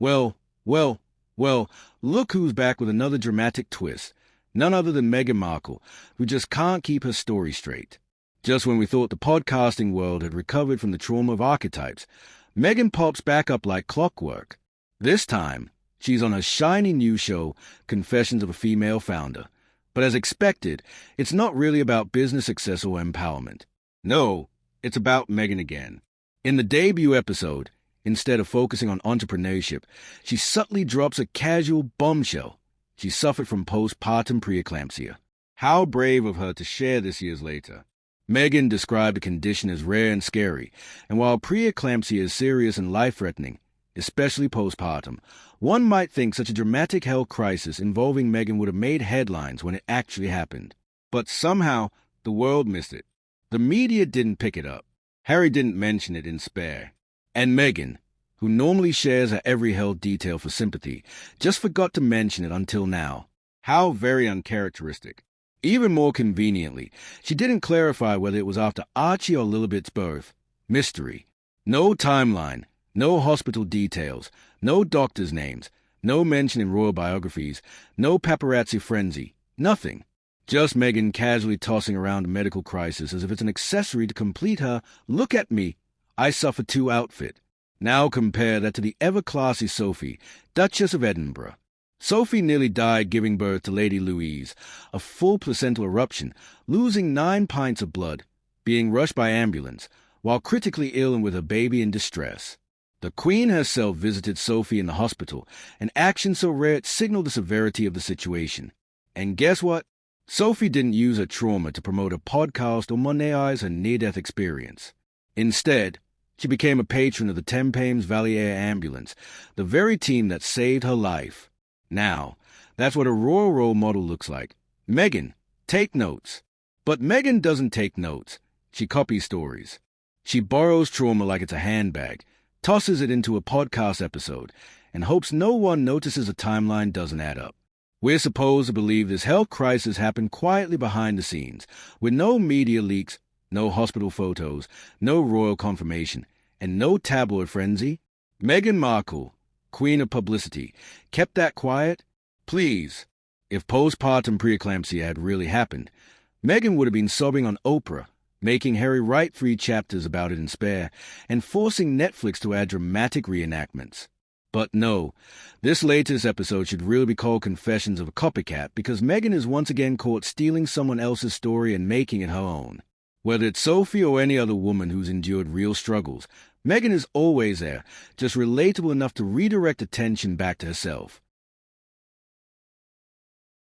Well, well, well, look who's back with another dramatic twist. None other than Megan Markle, who just can't keep her story straight. Just when we thought the podcasting world had recovered from the trauma of archetypes, Meghan pops back up like clockwork. This time, she's on her shiny new show, Confessions of a Female Founder. But as expected, it's not really about business success or empowerment. No, it's about Meghan again. In the debut episode, instead of focusing on entrepreneurship, she subtly drops a casual bombshell. She suffered from postpartum preeclampsia. How brave of her to share this years later. Meghan described the condition as rare and scary, and while preeclampsia is serious and life-threatening, especially postpartum, one might think such a dramatic health crisis involving Meghan would have made headlines when it actually happened. But somehow, the world missed it. The media didn't pick it up. Harry didn't mention it in Spare. And Meghan, who normally shares her every health detail for sympathy, just forgot to mention it until now. How very uncharacteristic. Even more conveniently, she didn't clarify whether it was after Archie or Lilibet's birth. Mystery. No timeline, no hospital details, no doctors' names, no mention in royal biographies, no paparazzi frenzy, nothing. Just Meghan casually tossing around a medical crisis as if it's an accessory to complete her "look at me, I suffer too" outfit. Now compare that to the ever-classy Sophie, Duchess of Edinburgh. Sophie nearly died giving birth to Lady Louise, a full placental eruption, losing 9 pints of blood, being rushed by ambulance, while critically ill and with her baby in distress. The Queen herself visited Sophie in the hospital, an action so rare it signaled the severity of the situation. And guess what? Sophie didn't use her trauma to promote a podcast or monetize her near-death experience. Instead, she became a patron of the Thames Valley Air Ambulance, the very team that saved her life. Now, that's what a royal role model looks like. Meghan, take notes. But Meghan doesn't take notes. She copies stories. She borrows trauma like it's a handbag, tosses it into a podcast episode, and hopes no one notices a timeline doesn't add up. We're supposed to believe this health crisis happened quietly behind the scenes, with no media leaks, no hospital photos, no royal confirmation, and no tabloid frenzy. Meghan Markle, Queen of Publicity, kept that quiet? Please. If postpartum preeclampsia had really happened, Meghan would have been sobbing on Oprah, making Harry write 3 chapters about it in Spare, and forcing Netflix to add dramatic reenactments. But no, this latest episode should really be called Confessions of a Copycat because Meghan is once again caught stealing someone else's story and making it her own. Whether it's Sophie or any other woman who's endured real struggles, Meghan is always there, just relatable enough to redirect attention back to herself.